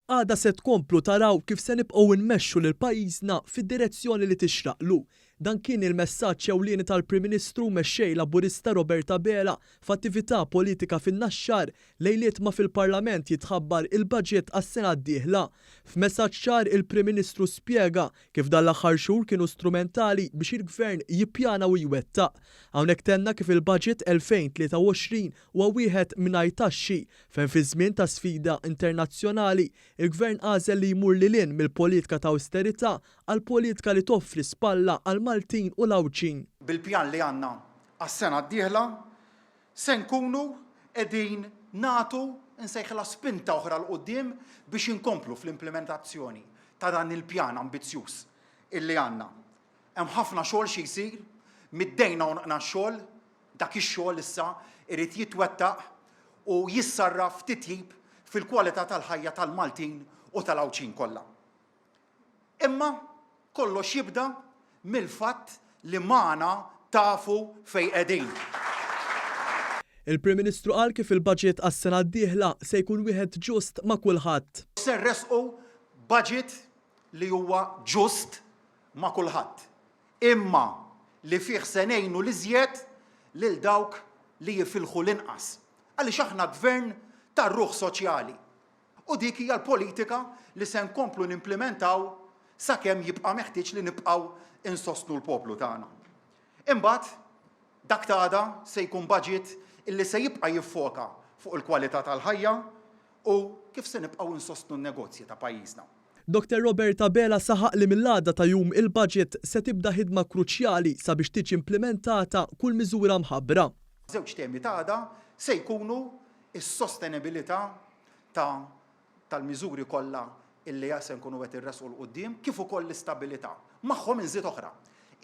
Għada se tkomplu taraw kif se nibqgħu nmexxu lil pajjiżna fid-direzzjoni li tixraqlu. Dan kien il-messaġġ ewlieni tal-Prim Ministru mexxej Laburista Roberta Bela f'attività politika fin-Naxxar lejliet ma fil-Parlament jitħabbar il-baġġett għas-sena d-dieħla. F'messaġġ ċar il-Prim Ministru spjega kif dan l-aħħar xhur kienu strumentali biex il-Gvern jippjana u jwettaq. Hawnhekk tenna kif il-baġġett 2023 huwa wieħed mingħajr taxxi fejn fi żmien ta' sfida internazzjonali il-Gvern għażel li jmur lil mill-politika ta' austerità għal politika li toffri spalla għal Maltin u l-Awċin. Bil-pjan li għandna għas-sena d-dieħla se nkunu qegħdin nagħtu nsejħilha spinta oħra l qudiem biex inkomplu fl-implementazzjoni ta' dan il-pjan ambizzjuż illi għandna. Hemm ħafna xogħol xi jsir, middejna u naqna xogħol, dak ix-xogħol issa irid jitwettaq u jissarraf titjib fil-kwalità tal-ħajja tal-Maltin u tal-Awċin kollha. Imma kollox jibda mill-fatt li magħna tafu fejn qegħdin. Il-Prim Ministru qal kif il-baġġett għas-sena d-dieħla se jkun wieħed ġust ma' kulħadd. Se nresqu budget li huwa ġust ma' kulħadd. Imma li fih se ngħinu l-iżjed lil dawk li jifilħu l-inqas. Għaliex aħna gvern tar-ruħ soċjali. U dik hija l-politika li se nkomplu nimplementaw sakemm jibqa' meħtieġ li nibqgħu insostnu l-poplu tagħna. Imbagħad dak ta' għada se jkun budget illi se jibqa' jiffoka fuq il-kwalità tal-ħajja u kif se nibqgħu insostnu n-negozji ta' pajjiżna. Dr. Roberta Bela saħaq li mill-għadda ta' jum il-budget se tibda ħidma kruċjali sabiex tiġi implementata kull miżura mħabbra. Żewġ temi ta' għada se jkunu s-sostenibilità tal-miżuri kollha illi se nkunu qed irresqu l-qudiem kif ukoll l-istabilità. Magħhom inżid oħra.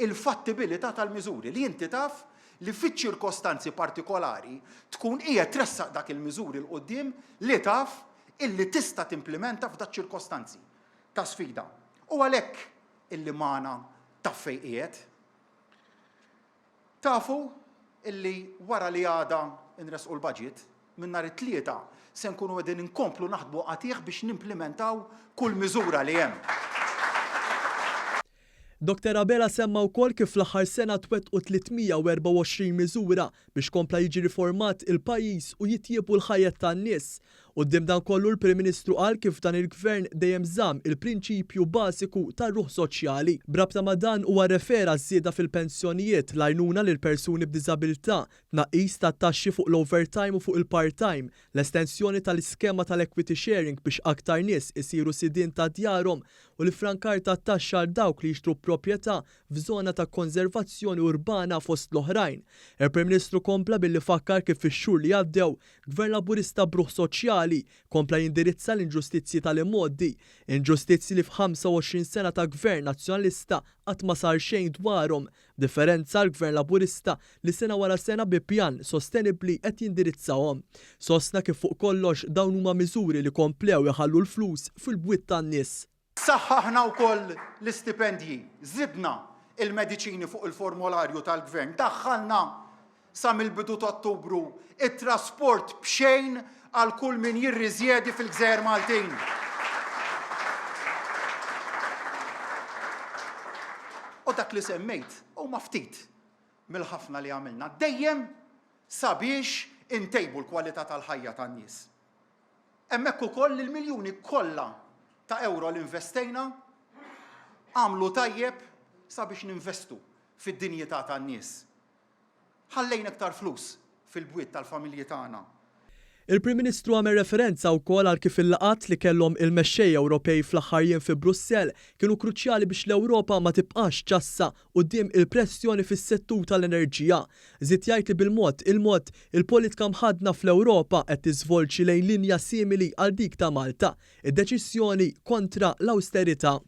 Il-fattibilità tal-miżuri li inti taf li fiċ-ċirkostanzi partikolari tkun qiegħed tressaq dak il-miżuri l qudiem li taf illi tista' timplementa f'dak ċirkostanzi ta' sfida. U għalhekk illi magħna taf fejn qiegħed. Tafu illi wara li għada nresqu l-budget minn nhar it-tlieta se nkunu qegħdin inkomplu naħdmu qatih biex nimplementaw kull miżura li hemm. Dr. Bela semma wkoll kif fl-aħħar sena twettqu 324 miżura biex kompla jiġi riformat il-pajjiż u jitjiebu l-ħajja tan-nies. Quddiem dan kollu l-Prim Ministru qal kif dan il-Gvern dejjem żamm il-prinċipju bażiku tar-ruħ soċjali. Brabta ma' dan huwa refera żieda fil-pensjonijiet l-għajnuna lil persuni b'diżabilità, tnaqqis tat-taxxi fuq l-overtime u fuq il-part-time, l-estensjoni tal-iskema tal-equity sharing biex aktar nies isiru sidien ta' djarhom u l-frankar tat-taxxa għal dawk li jixtru proprjetà f'żona ta' konservazzjoni urbana fost l-oħrajn. Il-Prim Ministru kompla billi fakkar kif fix-xhur li għaddew Gvern Laburista b'ruħ soċjali kompla jindirizza l-inġustizzji tal-immoddi, inġustizzji li f'25 sena ta' Gvern Nazzjonalista qatt ma sar xejn dwarhom, differenza l-Gvern Laburista li sena wara sena bi pjan sostenibbli qed jindirizzawhom. Sostna kif fuq kollox dawn huma miżuri li komplew iħallu l-flus fil-bwiet tan-nies. Saħħaħna wkoll l-istipendji, żidna il-mediċini fuq il-formularju tal-Gvern, daħħalna sa mill-bidu ta' Ottubru it-trasport b'xejn għal kull min jirriżjedi fil-Gżejjer Maltin. U dak li semmejt huma ftit mill-ħafna li għamilna dejjem sabiex intejbu l-kwalità tal-ħajja tan-nies. Hemmhekk ukoll il-miljuni kollha ta' euro li investejna għamlu tajjeb sabiex ninvestu fid-dinjità tan-nies. Ħallejn iktar flus fil-bwiet tal-familji tagħna. Il-Prim Ministru għamel referenza wkoll għal kif il-laqat li kellhom il-mexxejja Ewropej fl-aħħar jiem fi Brussell kienu kruċjali biex l-Ewropa ma tibqax ċassa quddiem il-pressjoni fis-settur tal-enerġija. Żied jgħid li bil-mod il-politika mħaddna fl-Ewropa qed tiżvolġi lejn linja simili għal dik ta' Malta, id-deċiżjoni kontra l-awsterità.